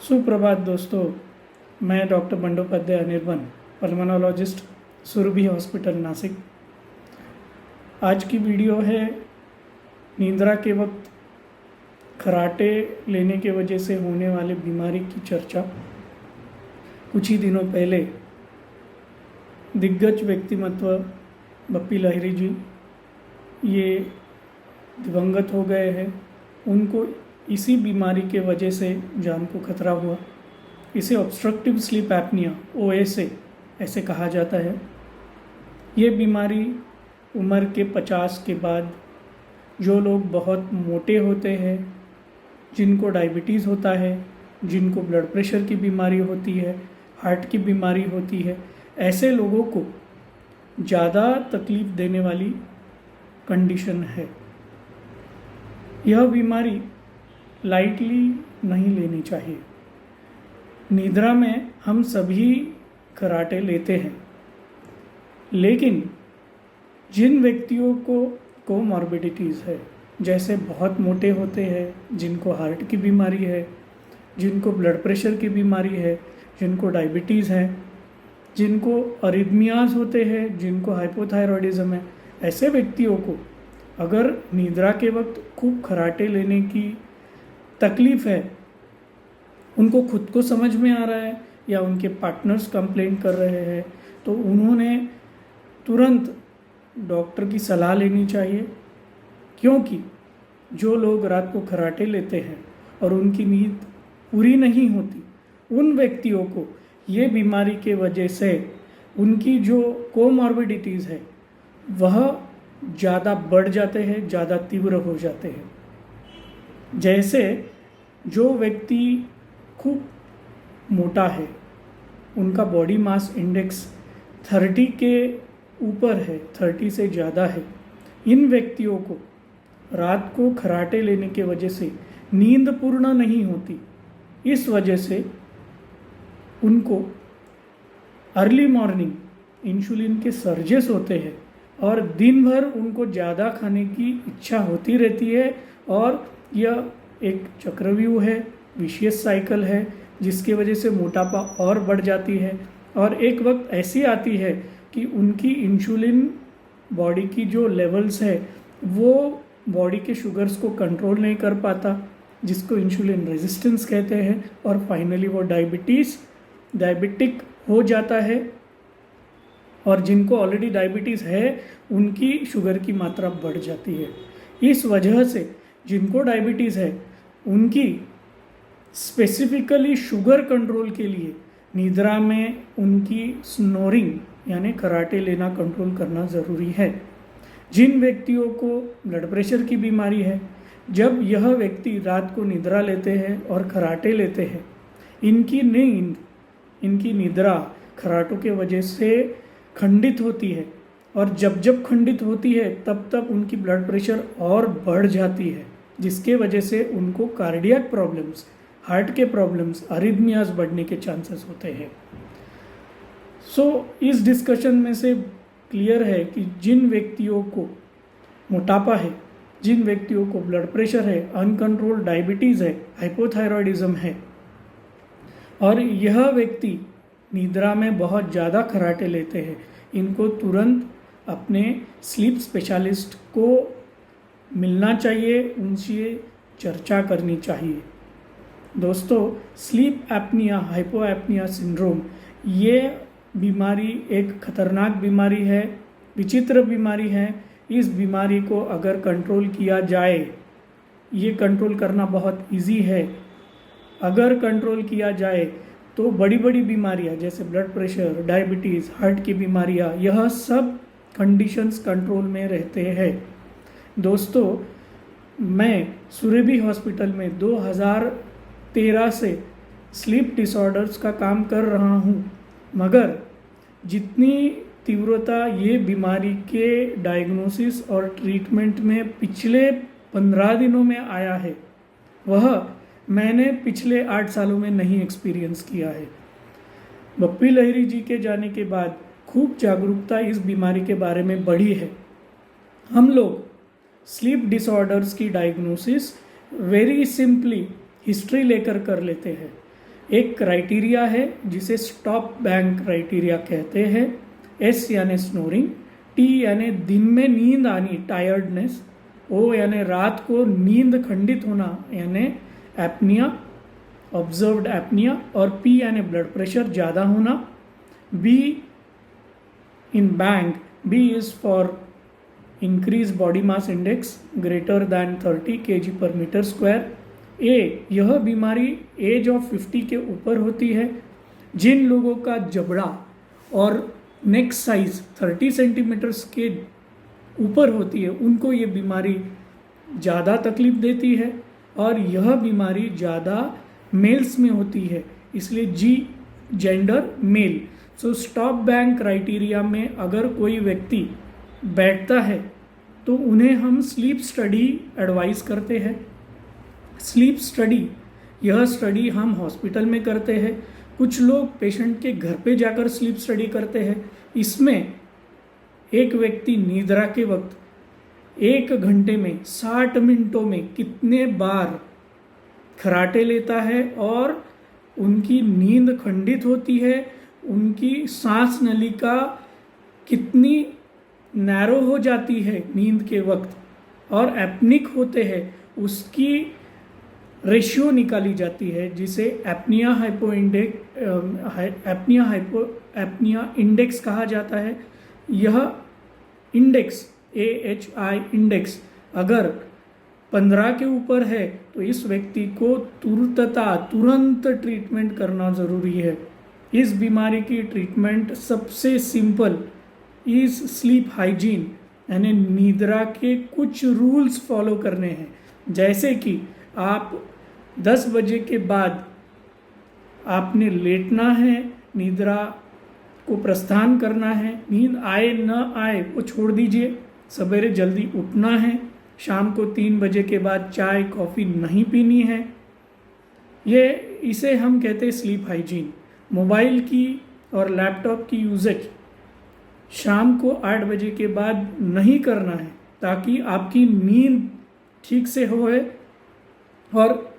सुप्रभात दोस्तों, मैं doctor Bandopadhyay Anirban, pulmonologist, Surabhi hospital Nashik. आज की वीडियो है निद्रा के वक्त खर्राटे लेने के वजह से होने वाले बीमारी की चर्चा। कुछ ही दिनों पहले दिग्गज व्यक्तिमत्व बप्पी लहिरी जी ये दिवंगत हो गए हैं। उनको इसी बीमारी के वजह से जान को खतरा हुआ। इसे ऑब्स्ट्रक्टिव स्लीप एपनिया OSA ऐसे कहा जाता है। ये बीमारी उम्र के 50 के बाद जो लोग बहुत मोटे होते हैं, जिनको डायबिटीज़ होता है, जिनको ब्लड प्रेशर की बीमारी होती है, हार्ट की बीमारी होती है, ऐसे लोगों को ज़्यादा तकलीफ़ देने वाली कंडीशन है। यह बीमारी लाइटली नहीं लेनी चाहिए। निद्रा में हम सभी खर्राटे लेते हैं, लेकिन जिन व्यक्तियों को कोमॉर्बिडिटीज़ है, जैसे बहुत मोटे होते हैं, जिनको हार्ट की बीमारी है, जिनको ब्लड प्रेशर की बीमारी है, जिनको डायबिटीज़ है, जिनको अरिथमियाज होते हैं, जिनको हाइपोथायरॉयडिज्म है, ऐसे व्यक्तियों को अगर निद्रा के वक्त खूब खर्राटे लेने की तकलीफ़ है, उनको खुद को समझ में आ रहा है या उनके पार्टनर्स कंप्लेंट कर रहे हैं, तो उन्होंने तुरंत डॉक्टर की सलाह लेनी चाहिए। क्योंकि जो लोग रात को खर्राटे लेते हैं और उनकी नींद पूरी नहीं होती, उन व्यक्तियों को ये बीमारी के वजह से उनकी जो कोमॉर्बिडिटीज़ है वह ज़्यादा बढ़ जाते हैं, ज़्यादा तीव्र हो जाते हैं। जैसे जो व्यक्ति खूब मोटा है, उनका बॉडी मास इंडेक्स 30 के ऊपर है, 30 से ज़्यादा है, इन व्यक्तियों को रात को खर्राटे लेने के वजह से नींद पूर्ण नहीं होती। इस वजह से उनको अर्ली मॉर्निंग इंसुलिन के सर्जेस होते हैं और दिन भर उनको ज़्यादा खाने की इच्छा होती रहती है, और यह एक चक्रव्यूह है, विशियस साइकिल है, जिसकी वजह से मोटापा और बढ़ जाती है। और एक वक्त ऐसी आती है कि उनकी इंसुलिन बॉडी की जो लेवल्स है वो बॉडी के शुगर्स को कंट्रोल नहीं कर पाता, जिसको इंसुलिन रेजिस्टेंस कहते हैं, और फाइनली वो डायबिटिक हो जाता है। और जिनको ऑलरेडी डायबिटीज़ है उनकी शुगर की मात्रा बढ़ जाती है। इस वजह से जिनको डायबिटीज़ है उनकी स्पेसिफिकली शुगर कंट्रोल के लिए निद्रा में उनकी स्नोरिंग यानी खर्राटे लेना कंट्रोल करना ज़रूरी है। जिन व्यक्तियों को ब्लड प्रेशर की बीमारी है, जब यह व्यक्ति रात को निद्रा लेते हैं और खर्राटे लेते हैं, इनकी निद्रा खर्राटों के वजह से खंडित होती है, और जब खंडित होती है तब उनकी ब्लड प्रेशर और बढ़ जाती है, जिसके वजह से उनको कार्डियक प्रॉब्लम्स, हार्ट के प्रॉब्लम्स, अरिथमियाज बढ़ने के चांसेस होते हैं। इस डिस्कशन में से क्लियर है कि जिन व्यक्तियों को मोटापा है, जिन व्यक्तियों को ब्लड प्रेशर है, अनकंट्रोल्ड डायबिटीज़ है, हाइपोथायरॉयडिज्म है, और यह व्यक्ति निद्रा में बहुत ज़्यादा खर्राटे लेते हैं, इनको तुरंत अपने स्लीप स्पेशलिस्ट को मिलना चाहिए, उनसे चर्चा करनी चाहिए। दोस्तों, sleep apnoea, hypo apnoea syndrome, ये बीमारी एक खतरनाक बीमारी है, विचित्र बीमारी है। इस बीमारी को अगर कंट्रोल किया जाए, ये कंट्रोल करना बहुत इजी है। अगर कंट्रोल किया जाए तो बड़ी बड़ी बीमारियां जैसे ब्लड प्रेशर, डायबिटीज़, हार्ट की बीमारियां, यह सब कंडीशंस कंट्रोल में रहते हैं। दोस्तों, मैं सुरभि हॉस्पिटल में 2013 से स्लीप डिसऑर्डर्स का काम कर रहा हूँ, मगर जितनी तीव्रता ये बीमारी के डायग्नोसिस और ट्रीटमेंट में पिछले 15 दिनों में आया है, वह मैंने पिछले 8 सालों में नहीं एक्सपीरियंस किया है। बप्पी लहिरी जी के जाने के बाद खूब जागरूकता इस बीमारी के बारे में बढ़ी है। हम लोग स्लीप डिसऑर्डर्स की डायग्नोसिस वेरी सिंपली हिस्ट्री लेकर कर लेते हैं, एक क्राइटेरिया है जिसे स्टॉप बैंक क्राइटेरिया कहते हैं। एस यानी स्नोरिंग, टी यानी दिन में नींद आनी टायर्डनेस, ओ यानी रात को नींद खंडित होना यानी एपनिया ऑब्जर्व्ड एपनिया, और पी यानी ब्लड प्रेशर ज़्यादा होना। B in bang, B is for increase body mass index greater than 30 kg/m²। A, यह बीमारी एज ऑफ 50 के ऊपर होती है। जिन लोगों का जबड़ा और नेक साइज 30 सेंटीमीटर्स के ऊपर होती है उनको ये बीमारी ज़्यादा तकलीफ देती है, और यह बीमारी ज़्यादा मेल्स में होती है, इसलिए G gender male. So stop bank criteria में अगर कोई व्यक्ति बैठता है तो उन्हें हम स्लीप स्टडी एडवाइस करते हैं। स्लीप स्टडी, यह स्टडी हम हॉस्पिटल में करते हैं, कुछ लोग पेशेंट के घर पे जाकर स्लीप स्टडी करते हैं। इसमें एक व्यक्ति निद्रा के वक्त 1 घंटे में 60 मिनटों में कितने बार खर्राटे लेता है और उनकी नींद खंडित होती है, उनकी सांस नलिका कितनी नैरो हो जाती है नींद के वक्त और एपनिक होते हैं, उसकी रेशियो निकाली जाती है, जिसे एपनिया इंडेक्स कहा जाता है। यह इंडेक्स AHI इंडेक्स अगर 15 के ऊपर है तो इस व्यक्ति को तुरंत ट्रीटमेंट करना ज़रूरी है। इस बीमारी की ट्रीटमेंट सबसे सिंपल इस स्लीप हाइजीन यानी निद्रा के कुछ रूल्स फॉलो करने हैं, जैसे कि आप 10 बजे के बाद आपने लेटना है, निद्रा को प्रस्थान करना है, नींद आए न आए वो छोड़ दीजिए, सवेरे जल्दी उठना है, शाम को 3 बजे के बाद चाय कॉफ़ी नहीं पीनी है। इसे हम कहते हैं स्लीप हाइजीन। मोबाइल की और लैपटॉप की यूजेज शाम को 8 बजे के बाद नहीं करना है, ताकि आपकी नींद ठीक से होए, और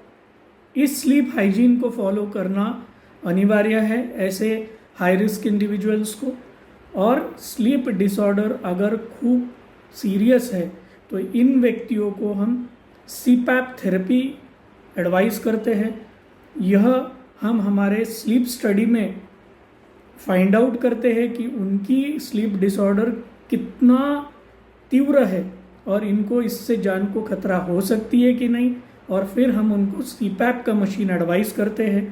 इस स्लीप हाइजीन को फॉलो करना अनिवार्य है ऐसे हाई रिस्क इंडिविजुअल्स को। और स्लीप डिसऑर्डर अगर खूब सीरियस है तो इन व्यक्तियों को हम CPAP थेरेपी एडवाइस करते हैं। यह हम हमारे स्लीप स्टडी में फाइंड आउट करते हैं कि उनकी स्लीप डिसऑर्डर कितना तीव्र है और इनको इससे जान को खतरा हो सकती है कि नहीं, और फिर हम उनको CPAP का मशीन एडवाइस करते हैं।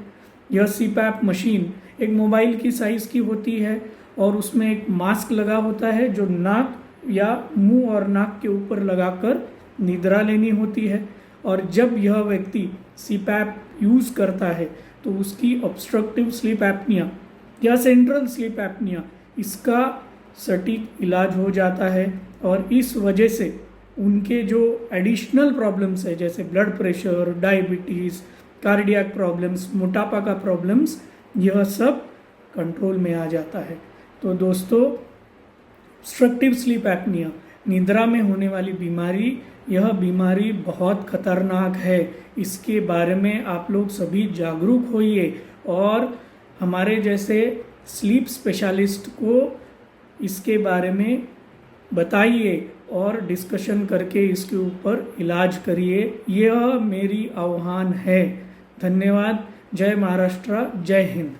यह CPAP मशीन एक मोबाइल की साइज़ की होती है और उसमें एक मास्क लगा होता है जो नाक या मुंह और नाक के ऊपर लगाकर निद्रा लेनी होती है, और जब यह व्यक्ति CPAP यूज़ करता है तो उसकी ऑब्स्ट्रक्टिव स्लीप एपनिया या सेंट्रल स्लीप एपनिया इसका सटीक इलाज हो जाता है, और इस वजह से उनके जो एडिशनल प्रॉब्लम्स है जैसे blood pressure, diabetes, cardiac problems, मोटापा का प्रॉब्लम्स, यह सब कंट्रोल में आ जाता है। तो दोस्तों, ऑब्स्ट्रक्टिव स्लीप एपनिया निद्रा में होने वाली बीमारी, यह बीमारी बहुत खतरनाक है। इसके बारे में आप लोग सभी जागरूक होइए और हमारे जैसे स्लीप स्पेशलिस्ट को इसके बारे में बताइए और डिस्कशन करके इसके ऊपर इलाज करिए। यह मेरी आह्वान है। धन्यवाद। जय महाराष्ट्र, जय हिंद।